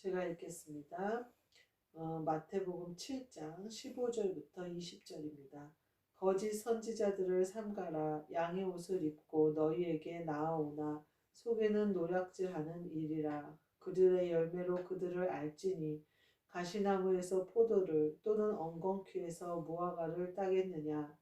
제가 읽겠습니다. 마태복음 7장 15절부터 20절입니다. 거짓 선지자들을 삼가라. 양의 옷을 입고 너희에게 나아오나 속에는 노략질하는 일이라. 그들의 열매로 그들을 알지니 가시나무에서 포도를 또는 엉겅퀴에서 무화과를 따겠느냐.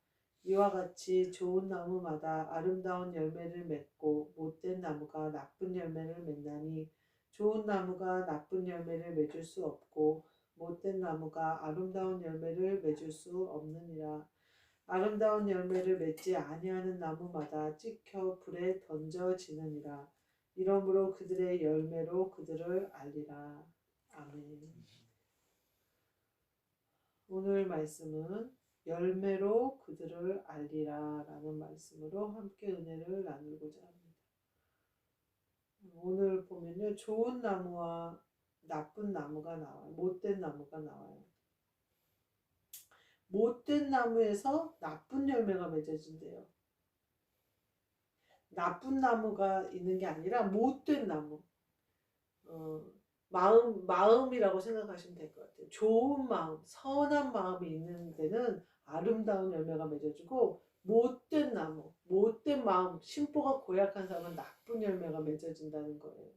이와 같이 좋은 나무마다 아름다운 열매를 맺고 못된 나무가 나쁜 열매를 맺나니 좋은 나무가 나쁜 열매를 맺을 수 없고 못된 나무가 아름다운 열매를 맺을 수 없느니라. 아름다운 열매를 맺지 아니하는 나무마다 찍혀 불에 던져지느니라. 이러므로 그들의 열매로 그들을 알리라. 아멘. 오늘 말씀은 열매로 그들을 알리라 라는 말씀으로 함께 은혜를 나누고자 합니다. 오늘 보면요, 좋은 나무와 나쁜 나무가 나와요. 못된 나무가 나와요. 못된 나무에서 나쁜 열매가 맺어진대요. 나쁜 나무가 있는 게 아니라 못된 나무. 마음이라고 생각하시면 될 것 같아요. 좋은 마음, 선한 마음이 있는 데는 아름다운 열매가 맺어지고, 못된 나무, 못된 마음, 심보가 고약한 사람은 나쁜 열매가 맺어진다는 거예요.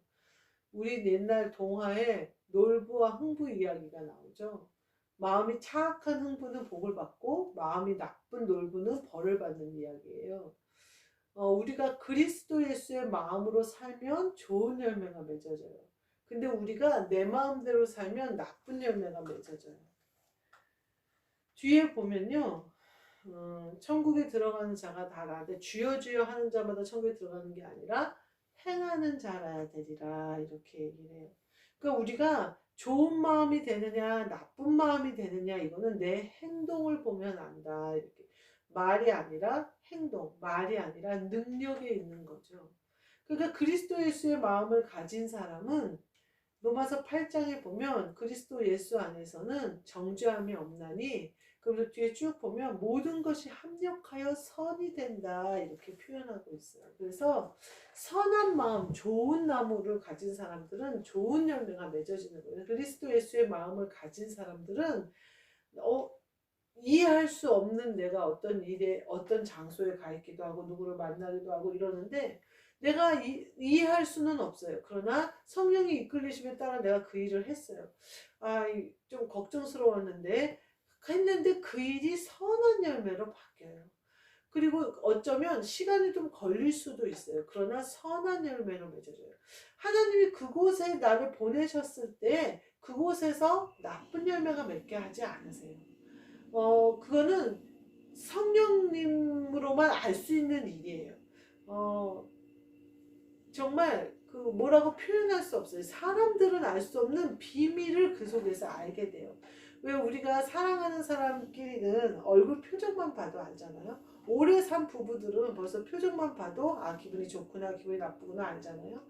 우리 옛날 동화에 놀부와 흥부 이야기가 나오죠. 마음이 착한 흥부는 복을 받고 마음이 나쁜 놀부는 벌을 받는 이야기예요. 우리가 그리스도 예수의 마음으로 살면 좋은 열매가 맺어져요. 근데 우리가 내 마음대로 살면 나쁜 열매가 맺어져요. 뒤에 보면요, 천국에 들어가는 자가 다 나되 주여 주여 하는 자마다 천국에 들어가는 게 아니라 행하는 자라야 되리라, 이렇게 얘기를 해요. 그러니까 우리가 좋은 마음이 되느냐 나쁜 마음이 되느냐, 이거는 내 행동을 보면 안다, 이렇게. 말이 아니라 행동, 말이 아니라 능력에 있는 거죠. 그러니까 그리스도 예수의 마음을 가진 사람은 로마서 8장에 보면 그리스도 예수 안에서는 정죄함이 없나니, 그래서 뒤에 쭉 보면 모든 것이 합력하여 선이 된다, 이렇게 표현하고 있어요. 그래서 선한 마음, 좋은 나무를 가진 사람들은 좋은 열매가 맺어지는 거예요. 그리스도 예수의 마음을 가진 사람들은 이해할 수 없는 내가 어떤 일에 어떤 장소에 가 있기도 하고 누구를 만나기도 하고 이러는데 내가 이해할 수는 없어요. 그러나 성령이 이끌리심에 따라 내가 그 일을 했어요. 좀 걱정스러웠는데 했는데 그 일이 선한 열매로 바뀌어요. 그리고 어쩌면 시간이 좀 걸릴 수도 있어요. 그러나 선한 열매로 맺어져요. 하나님이 그곳에 나를 보내셨을 때 그곳에서 나쁜 열매가 맺게 하지 않으세요. 그거는 성령님으로만 알 수 있는 일이에요. 정말 그 뭐라고 표현할 수 없어요. 사람들은 알 수 없는 비밀을 그 속에서 알게 돼요. 왜 우리가 사랑하는 사람끼리는 얼굴 표정만 봐도 알잖아요. 오래 산 부부들은 벌써 표정만 봐도 기분이 좋구나 기분이 나쁘구나 알잖아요.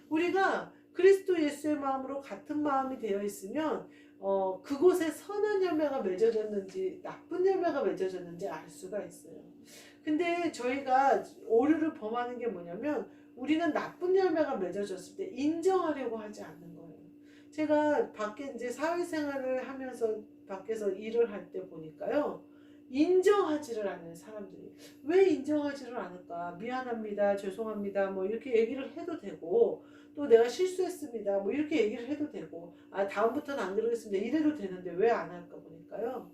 우리가 그리스도 예수의 마음으로 같은 마음이 되어 있으면 그곳에 선한 열매가 맺어졌는지 나쁜 열매가 맺어졌는지 알 수가 있어요. 근데 저희가 오류를 범하는 게 뭐냐면 우리는 나쁜 열매가 맺어졌을 때 인정하려고 하지 않는 거예요. 제가 밖에 이제 사회생활을 하면서 밖에서 일을 할 때 보니까요, 인정하지를 않는 사람들이. 왜 인정하지를 않을까? 미안합니다, 죄송합니다, 뭐 이렇게 얘기를 해도 되고, 또 내가 실수했습니다, 뭐 이렇게 얘기를 해도 되고, 다음부터는 안 그러겠습니다, 이래도 되는데 왜 안 할까 보니까요,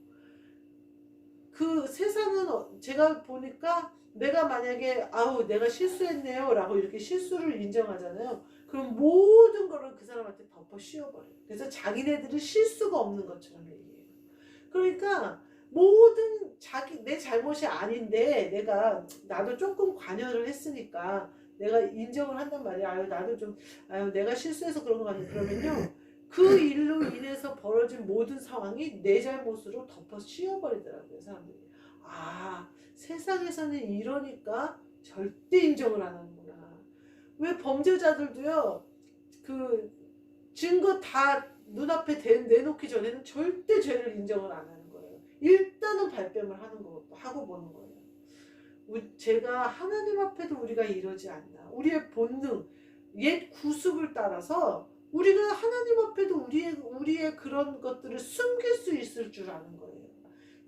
그 세상은 제가 보니까 내가 만약에 내가 실수했네요 라고 이렇게 실수를 인정하잖아요. 그럼 모든 거를 그 사람한테 덮어 씌워버려요. 그래서 자기네들은 실수가 없는 것처럼 얘기해요. 그러니까 모든 내 잘못이 아닌데 나도 조금 관여를 했으니까 내가 인정을 한단 말이야. 나도 좀 내가 실수해서 그런 거 같아. 그러면요, 그 일로 인해서 벌어진 모든 상황이 내 잘못으로 덮어 씌워버리더라고요, 사람들이. 세상에서는 이러니까 절대 인정을 안 하는구나. 왜 범죄자들도요, 그 증거 다 눈앞에 내놓기 전에는 절대 죄를 인정을 안 하는 거예요. 일단은 발뺌을 하고 보는 거예요. 제가 하나님 앞에도 우리가 이러지 않나. 우리의 본능, 옛 구습을 따라서 우리가 하나님 앞에도 우리의 그런 것들을 숨길 수 있을 줄 아는 거예요.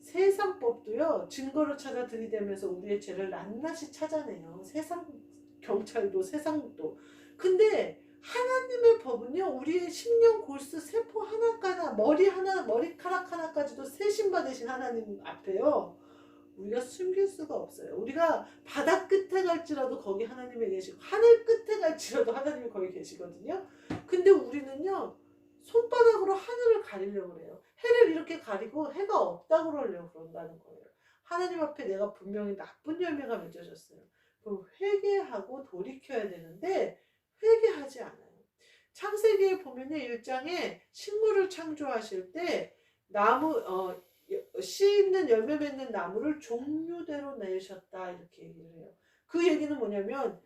세상 법도요, 증거를 찾아 들이대면서 우리의 죄를 낱낱이 찾아내요. 세상 경찰도 세상도. 근데 하나님의 법은요, 우리의 심령 골수 세포 하나하나, 머리카락 하나까지도 세심받으신 하나님 앞에요, 우리가 숨길 수가 없어요. 우리가 바다 끝에 갈지라도 거기 하나님이 계시고, 하늘 끝에 갈지라도 하나님이 거기 계시거든요. 근데 우리는요, 손바닥으로 하늘을 가리려고 그래요. 해를 이렇게 가리고 해가 없다고 그러려고 그런다는 거예요. 하나님 앞에 내가 분명히 나쁜 열매가 맺어졌어요. 그럼 회개하고 돌이켜야 되는데 회개하지 않아요. 창세기에 보면요, 1장에 식물을 창조하실 때 나무, 씨 있는 열매 맺는 나무를 종류대로 내셨다, 이렇게 얘기를 해요. 그 얘기는 뭐냐면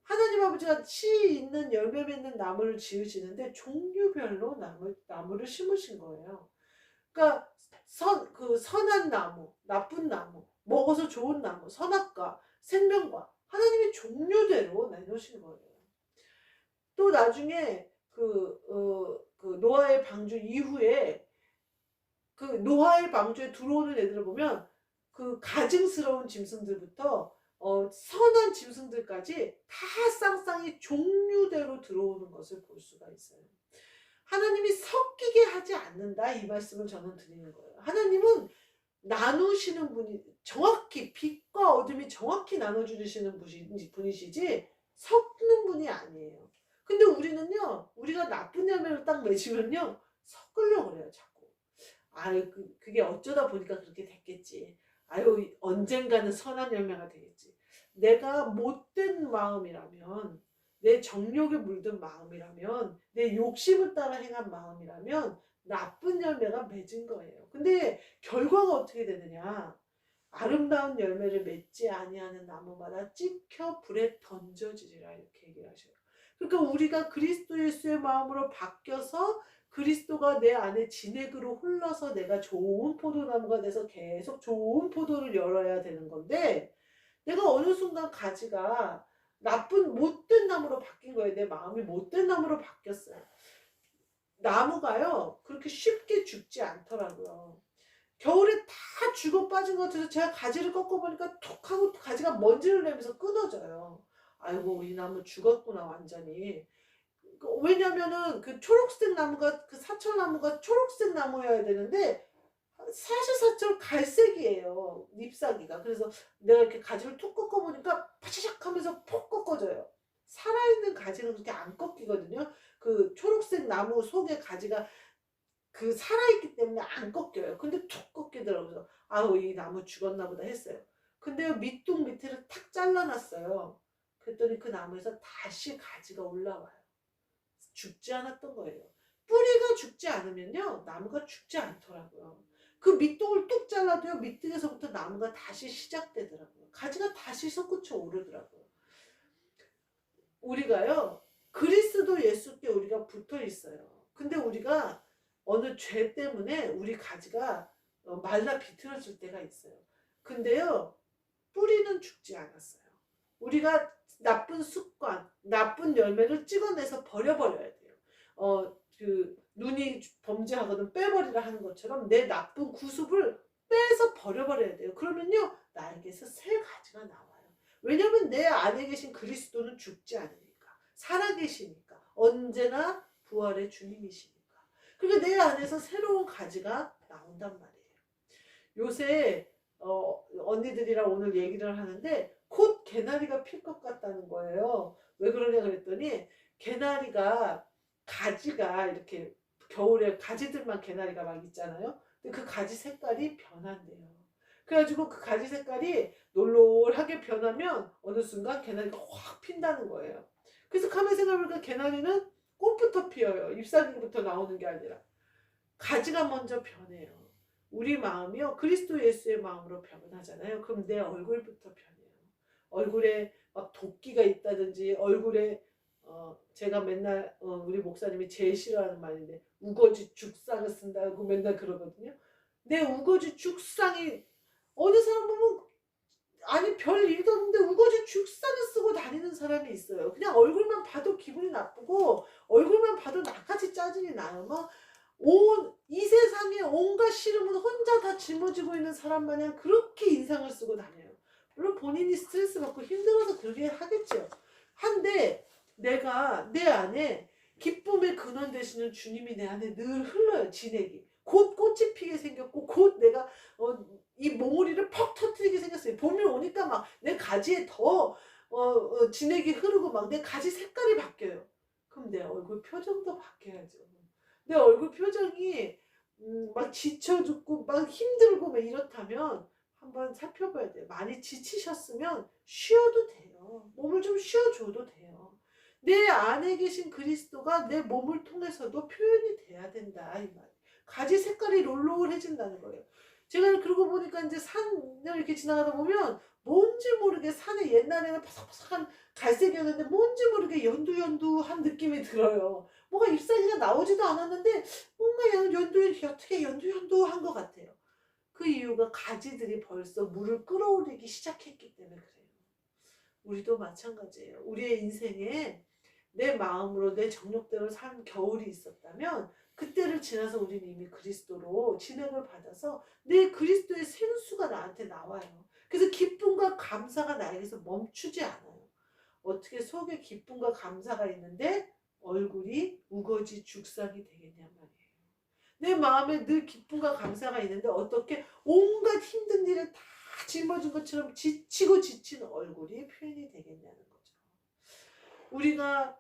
하나님 아버지가 씨 있는 열매 맺는 나무를 지으시는데 종류별로 나무를 심으신 거예요. 그러니까 선한 나무, 나쁜 나무, 먹어서 좋은 나무, 선악과 생명과 하나님이 종류대로 내놓으신 거예요. 또 나중에 그 노아의 방주 이후에 그 노아의 방주에 들어오는 애들을 보면 그 가증스러운 짐승들부터 선한 짐승들까지 다 쌍쌍이 종류대로 들어오는 것을 볼 수가 있어요. 하나님이 섞이게 하지 않는다, 이 말씀을 저는 드리는 거예요. 하나님은 나누시는 분이, 정확히 빛과 어둠이 정확히 나눠주시는 분이시지 섞는 분이 아니에요. 근데 우리는요, 우리가 나쁜 열매를 딱 맺으면요, 섞으려고 그래요, 자꾸. 아유, 그게 어쩌다 보니까 그렇게 됐겠지. 아유, 언젠가는 선한 열매가 되겠지. 내가 못된 마음이라면, 내 정욕에 물든 마음이라면, 내 욕심을 따라 행한 마음이라면 나쁜 열매가 맺은 거예요. 근데 결과가 어떻게 되느냐? 아름다운 열매를 맺지 아니하는 나무마다 찍혀 불에 던져지리라, 이렇게 얘기를 하셔요. 그러니까 우리가 그리스도 예수의 마음으로 바뀌어서 그리스도가 내 안에 진액으로 흘러서 내가 좋은 포도나무가 돼서 계속 좋은 포도를 열어야 되는 건데, 내가 어느 순간 가지가 나쁜 못된 나무로 바뀐 거예요. 내 마음이 못된 나무로 바뀌었어요. 나무가요, 그렇게 쉽게 죽지 않더라고요. 겨울에 다 죽어 빠진 것 같아서 제가 가지를 꺾어보니까 툭 하고 가지가 먼지를 내면서 끊어져요. 아이고, 이 나무 죽었구나, 완전히. 왜냐면은 그 초록색 나무가, 그 사철나무가 초록색 나무여야 되는데 사실사철 갈색이에요, 잎사귀가. 그래서 내가 이렇게 가지를 툭 꺾어보니까 파샤샥 하면서 폭 꺾어져요. 살아있는 가지는 그렇게 안 꺾이거든요. 그 초록색 나무 속에 가지가 그 살아있기 때문에 안 꺾여요. 근데 툭 꺾이더라고요. 아우, 이 나무 죽었나 보다 했어요. 근데 밑둥 밑에를 탁 잘라놨어요. 그랬더니 그 나무에서 다시 가지가 올라와요. 죽지 않았던 거예요. 뿌리가 죽지 않으면요, 나무가 죽지 않더라고요. 그 밑둥을 뚝 잘라도요, 밑둥에서부터 나무가 다시 시작되더라고요. 가지가 다시 솟구쳐 오르더라고요. 우리가요, 그리스도 예수께 우리가 붙어 있어요. 근데 우리가 어느 죄 때문에 우리 가지가 말라 비틀어질 때가 있어요. 근데요, 뿌리는 죽지 않았어요. 우리가 나쁜 습관, 나쁜 열매를 찍어내서 버려버려야 돼요. 눈이 범죄하거든 빼버리라 하는 것처럼 내 나쁜 구습을 빼서 버려버려야 돼요. 그러면요, 나에게서 새 가지가 나와요. 왜냐면 내 안에 계신 그리스도는 죽지 않으니까, 살아계시니까, 언제나 부활의 주님이시니까. 그러니까 내 안에서 새로운 가지가 나온단 말이에요. 요새 언니들이랑 오늘 얘기를 하는데 곧 개나리가 필 것 같다는 거예요. 왜 그러냐 그랬더니, 개나리가 가지가 이렇게 겨울에 가지들만 개나리가 막 있잖아요. 근데 그 가지 색깔이 변한대요. 그래가지고 그 가지 색깔이 놀놀하게 변하면 어느 순간 개나리가 확 핀다는 거예요. 그래서 가만히 생각해보니까 개나리는 꽃부터 피어요. 잎사귀부터 나오는 게 아니라 가지가 먼저 변해요. 우리 마음이요, 그리스도 예수의 마음으로 변하잖아요. 그럼 내 얼굴부터 변해요. 얼굴에 막 도끼가 있다든지, 얼굴에 제가 맨날 우리 목사님이 제일 싫어하는 말인데 우거지 죽상을 쓴다고 맨날 그러거든요. 내 우거지 죽상이 어느 사람 보면 아니 별 일도 없는데 우거지 죽상을 쓰고 다니는 사람이 있어요. 그냥 얼굴만 봐도 기분이 나쁘고 얼굴만 봐도 나같이 짜증이 나요. 막 이 세상에 온갖 시름을 혼자 다 짊어지고 있는 사람 마냥 그렇게 인상을 쓰고 다녀요. 물론 본인이 스트레스 받고 힘들어서 그렇게 하겠죠. 한데 내가 내 안에 기쁨의 근원 되시는 주님이 내 안에 늘 흘러요. 진액이. 곧 꽃이 피게 생겼고 곧 내가 이 몽우리를 퍽 터뜨리게 생겼어요. 봄이 오니까 막 내 가지에 더 진액이 흐르고 막 내 가지 색깔이 바뀌어요. 그럼 내 얼굴 표정도 바뀌어야죠. 내 얼굴 표정이 막 지쳐 죽고 막 힘들고 막 이렇다면 한번 살펴봐야 돼요. 많이 지치셨으면 쉬어도 돼요. 몸을 좀 쉬어줘도 돼요. 내 안에 계신 그리스도가 내 몸을 통해서도 표현이 돼야 된다 이 말. 가지 색깔이 롤롤해진다는 거예요. 제가 그러고 보니까 이제 산을 이렇게 지나가다 보면 뭔지 모르게 산에 옛날에는 바삭바삭한 갈색이었는데 뭔지 모르게 연두연두한 느낌이 들어요. 뭐가 잎사귀가 나오지도 않았는데 뭔가 어떻게 연두연두한 것 같아요. 그 이유가 가지들이 벌써 물을 끌어올리기 시작했기 때문에 그래요. 우리도 마찬가지예요. 우리의 인생에 내 마음으로 내 정욕대로 산 겨울이 있었다면 그때를 지나서 우리는 이미 그리스도로 진액을 받아서 내 그리스도의 생수가 나한테 나와요. 그래서 기쁨과 감사가 나에게서 멈추지 않아요. 어떻게 속에 기쁨과 감사가 있는데 얼굴이 우거지 죽상이 되겠냐 말이에요. 내 마음에 늘 기쁨과 감사가 있는데 어떻게 온갖 힘든 일을 다 짊어진 것처럼 지치고 지친 얼굴이 표현이 되겠냐는 거죠. 우리가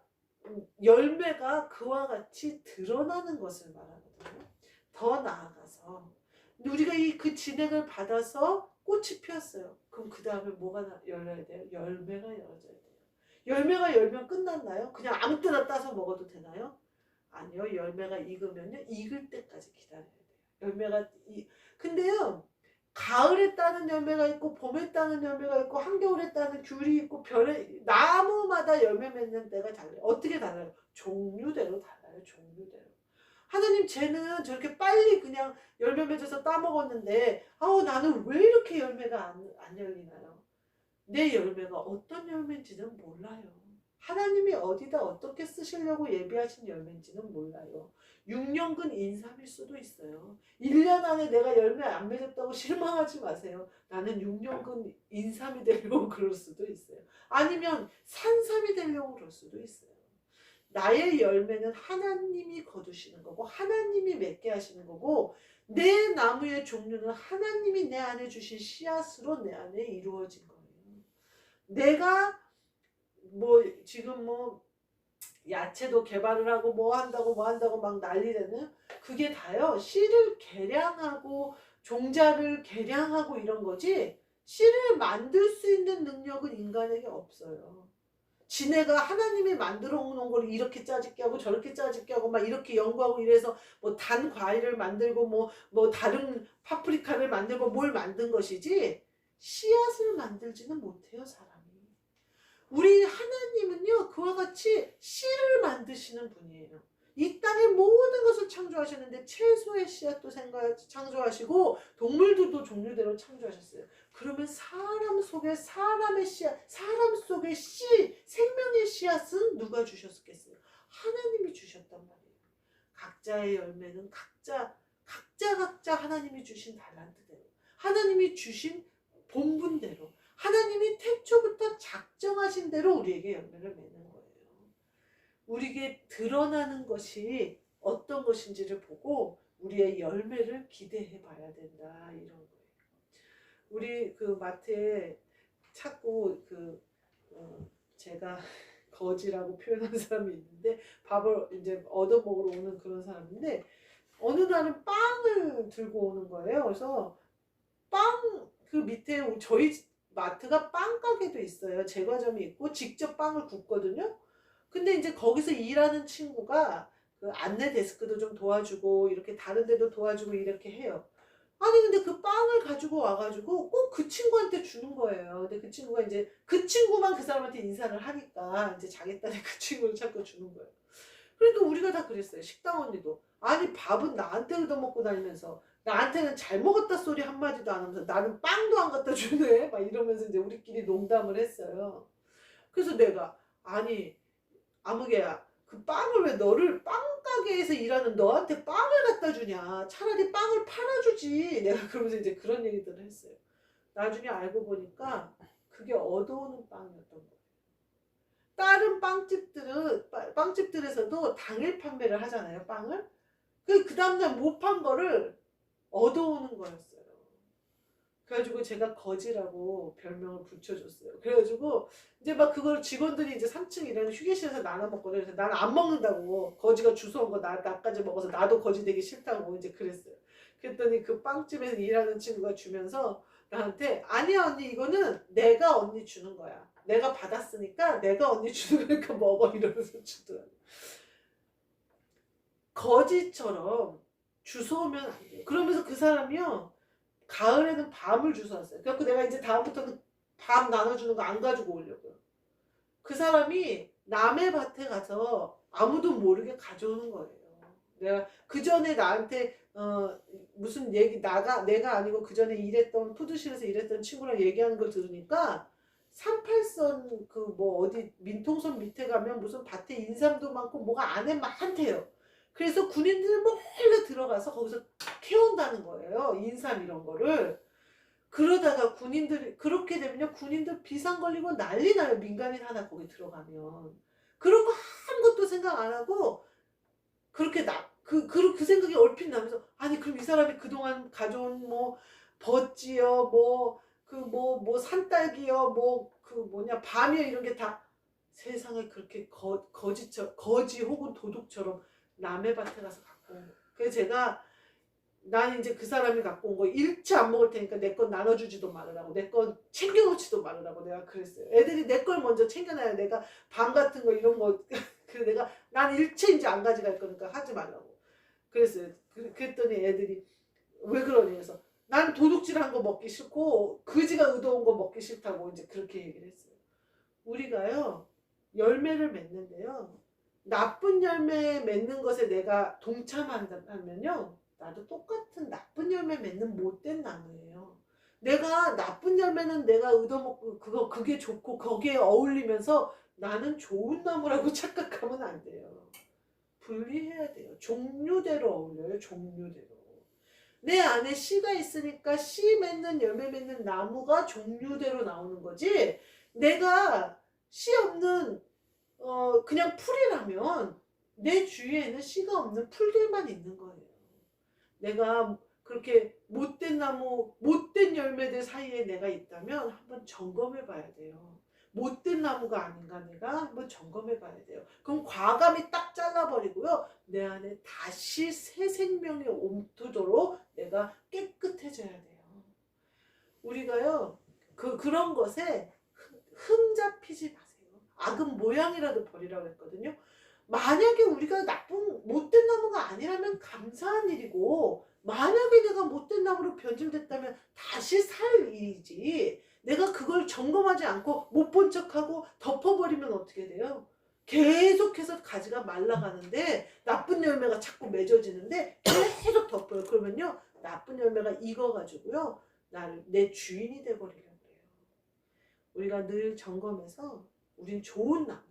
열매가 그와 같이 드러나는 것을 말하거든요. 더 나아가서 우리가 그 진액을 받아서 꽃이 피었어요. 그럼 그 다음에 뭐가 열려야 돼요? 열매가 열어져야 돼요. 열매가 열면 끝났나요? 그냥 아무 때나 따서 먹어도 되나요? 아니요. 열매가 익으면요. 익을 때까지 기다려야 돼요. 열매가 근데요. 가을에 따는 열매가 있고 봄에 따는 열매가 있고 한겨울에 따는 귤이 있고 나무마다 열매 맺는 때가 달라요. 어떻게 달라요? 종류대로 달라요. 종류대로. 하나님 쟤는 저렇게 빨리 그냥 열매 맺어서 따먹었는데 나는 왜 이렇게 열매가 안 열리나요? 내 열매가 어떤 열매인지는 몰라요. 하나님이 어디다 어떻게 쓰시려고 예비하신 열매인지는 몰라요. 6년근 인삼일 수도 있어요. 1년 안에 내가 열매 안 맺었다고 실망하지 마세요. 나는 6년근 인삼이 되려고 그럴 수도 있어요. 아니면 산삼이 되려고 그럴 수도 있어요. 나의 열매는 하나님이 거두시는 거고 하나님이 맺게 하시는 거고 내 나무의 종류는 하나님이 내 안에 주신 씨앗으로 내 안에 이루어진 거예요. 내가 지금 야채도 개발을 하고 뭐 한다고 막 난리되는 그게 다요. 씨를 개량하고 종자를 개량하고 이런 거지 씨를 만들 수 있는 능력은 인간에게 없어요. 지네가 하나님이 만들어 놓은 걸 이렇게 짜집게 하고 저렇게 짜집게 하고 막 이렇게 연구하고 이래서 단 과일을 만들고 다른 파프리카를 만들고 뭘 만든 것이지 씨앗을 만들지는 못해요 사람이. 우리 하나님은요 그와 같이 씨를 만드시는 분이에요. 이 땅의 모든 것을 창조하셨는데 채소의 씨앗도 창조하시고 동물들도 종류대로 창조하셨어요. 그러면 사람 속에 사람의 씨앗, 사람 속에 생명의 씨앗은 누가 주셨겠어요? 하나님이 주셨단 말이에요. 각자의 열매는 각자 하나님이 주신 달란트대로, 하나님이 주신 본분대로, 하나님이 태초부터 작정하신 대로 우리에게 열매를 맺는 거예요. 우리에게 드러나는 것이 어떤 것인지를 보고 우리의 열매를 기대해 봐야 된다 이런 거예요. 우리 그 마트에 찾고 제가 거지라고 표현한 사람이 있는데 밥을 이제 얻어 먹으러 오는 그런 사람인데 어느 날은 빵을 들고 오는 거예요. 그래서 그 밑에 저희 마트가 빵 가게도 있어요. 제과점이 있고 직접 빵을 굽거든요. 근데 이제 거기서 일하는 친구가 그 안내 데스크도 좀 도와주고 이렇게 다른 데도 도와주고 이렇게 해요. 아니 근데 그 빵을 가지고 와가지고 꼭 그 친구한테 주는 거예요. 근데 그 친구가 이제 그 친구만 그 사람한테 인사를 하니까 이제 자기 딸이 그 친구를 자꾸 주는 거예요. 그러니까 우리가 다 그랬어요. 식당 언니도. 아니 밥은 나한테 얻어먹고 다니면서 나한테는 잘 먹었다 소리 한마디도 안 하면서 나는 빵도 안 갖다 주네 막 이러면서 이제 우리끼리 농담을 했어요. 그래서 내가 아니 아무개야 그 빵을 왜 너를 빵 가게에서 일하는 너한테 빵을 갖다 주냐 차라리 빵을 팔아주지 내가 그러면서 이제 그런 얘기들을 했어요. 나중에 알고 보니까 그게 얻어오는 빵이었던 거예요. 다른 빵집들에서도 당일 판매를 하잖아요 빵을. 그 다음날 못 판 거를 얻어오는 거였어요. 그래가지고 제가 거지라고 별명을 붙여줬어요. 그래가지고 이제 막 그걸 직원들이 이제 3층 일하는 휴게실에서 나눠 먹거든요. 그래서 나는 안 먹는다고 거지가 주워온 거 나까지 먹어서 나도 거지 되기 싫다고 이제 그랬어요. 그랬더니 그 빵집에서 일하는 친구가 주면서 나한테 아니야 언니 이거는 내가 언니 주는 거야. 내가 받았으니까 내가 언니 주는 거니까 먹어 이러면서 주더라고. 거지처럼 주워오면 안 돼요. 그러면서 그 사람이요. 가을에는 밤을 주워왔어요. 그래서 내가 이제 다음부터는 밤 나눠주는 거 안 가지고 오려고요. 그 사람이 남의 밭에 가서 아무도 모르게 가져오는 거예요. 내가 그 전에 나한테 무슨 얘기 내가 아니고 그 전에 일했던 푸드실에서 일했던 친구랑 얘기하는 걸 들으니까 38선 그 뭐 어디 민통선 밑에 가면 무슨 밭에 인삼도 많고 뭐가 안에 많대요. 그래서 군인들 몰래 들어가서 거기서 캐온다는 거예요. 인삼 이런 거를. 그러다가 군인들이 그렇게 되면요 군인들 비상 걸리고 난리 나요. 민간인 하나 거기 들어가면. 그런 거 아무것도 생각 안 하고 그렇게 그 생각이 얼핏 나면서 아니 그럼 이 사람이 그동안 가져온 뭐 버찌요 뭐 산딸기요 뭐 그 뭐냐 밤이요 이런 게 다 세상에 그렇게 거지 혹은 도둑처럼 남의 밭에 가서 갖고 온 거예요. 그래서 제가 난 이제 그 사람이 갖고 온 거 일체 안 먹을 테니까 내 건 나눠주지도 말으라고 내 건 챙겨놓지도 말으라고 내가 그랬어요. 애들이 내 걸 먼저 챙겨놔야 내가 밥 같은 거 이런 거 그래서 내가 난 일체 이제 안 가져갈 거니까 하지 말라고 그랬어요. 그랬더니 애들이 왜 그러니 그래서 난 도둑질한 거 먹기 싫고 그지가 의도한 거 먹기 싫다고 이제 그렇게 얘기를 했어요. 우리가요 열매를 맺는데요 나쁜 열매 맺는 것에 내가 동참한다면요 나도 똑같은 나쁜 열매 맺는 못된 나무예요. 내가 나쁜 열매는 내가 얻어먹고 그게 좋고 거기에 어울리면서 나는 좋은 나무라고 착각하면 안 돼요. 분리해야 돼요. 종류대로 어울려요. 종류대로. 내 안에 씨가 있으니까 씨 맺는 열매 맺는 나무가 종류대로 나오는 거지. 내가 씨 없는 그냥 풀이라면 내 주위에는 씨가 없는 풀들만 있는 거예요. 내가 그렇게 못된 나무, 못된 열매들 사이에 내가 있다면 한번 점검해 봐야 돼요. 못된 나무가 아닌가 내가 한번 점검해 봐야 돼요. 그럼 과감히 딱 잘라버리고요. 내 안에 다시 새 생명이 옮도록 내가 깨끗해져야 돼요. 우리가요. 그런 것에 흠 잡히지 마세요. 악은 모양이라도 버리라고 했거든요. 만약에 우리가 못된 나무가 아니라면 감사한 일이고 만약에 내가 못된 나무로 변질됐다면 다시 살 일이지 내가 그걸 점검하지 않고 못 본 척하고 덮어버리면 어떻게 돼요? 계속해서 가지가 말라가는데 나쁜 열매가 자꾸 맺어지는데 계속 덮어요. 그러면요 나쁜 열매가 익어가지고요 내 주인이 돼버리려고 해요. 우리가 늘 점검해서 우린 좋은 나무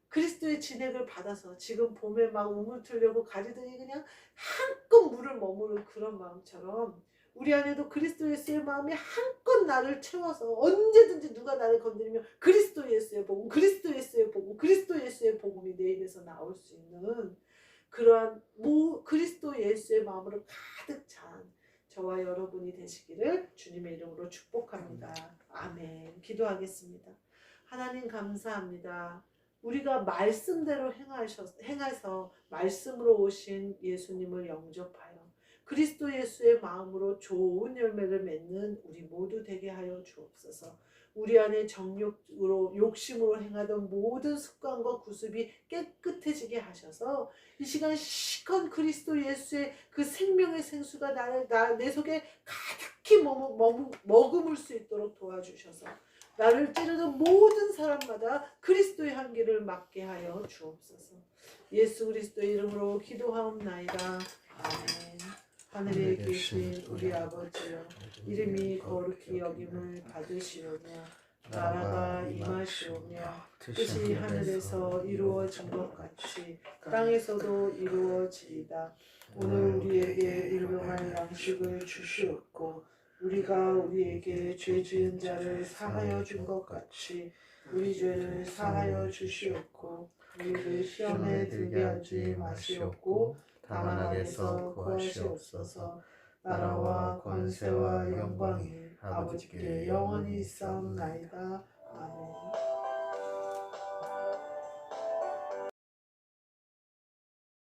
그리스도의 진액을 받아서 지금 봄에 막 우물트려고 가지들이 그냥 한껏 물을 머무는 그런 마음처럼 우리 안에도 그리스도 예수의 마음이 한껏 나를 채워서 언제든지 누가 나를 건드리면 그리스도 예수의 복음, 그리스도 예수의 복음, 그리스도 예수의 복음이 내 입에서 나올 수 있는 그러한 그리스도 예수의 마음으로 가득 찬 저와 여러분이 되시기를 주님의 이름으로 축복합니다. 아멘. 기도하겠습니다. 하나님 감사합니다. 우리가 말씀대로 행해서 말씀으로 오신 예수님을 영접하여 그리스도 예수의 마음으로 좋은 열매를 맺는 우리 모두 되게 하여 주옵소서. 우리 안에 정욕으로 욕심으로 행하던 모든 습관과 구습이 깨끗해지게 하셔서 이 시간 시컨 그리스도 예수의 그 생명의 생수가 내 속에 가득히 머금을 수 있도록 도와주셔서 나를 찌르는 모든 사람마다 그리스도의 향기를 맡게 하여 주옵소서. 예수 그리스도의 이름으로 기도하옵나이다. 아멘. 하늘에 계신 우리 아버지여, 이름이 거룩히 여김을 받으시오며 나라가 임하시오며 뜻이 하늘에서 이루어진 것 같이 땅에서도 이루어지이다. 오늘 우리에게 일용할 양식을 주시옵고 우리가 우리에게 죄 지은 자를 사하여 준 것 같이 우리 죄를 사하여 주시옵고 우리를 시험에 들게 하지 마시옵고 다만 악에서 구하시옵소서. 나라와 권세와 영광이 아버지께 영원히 있사옵나이다.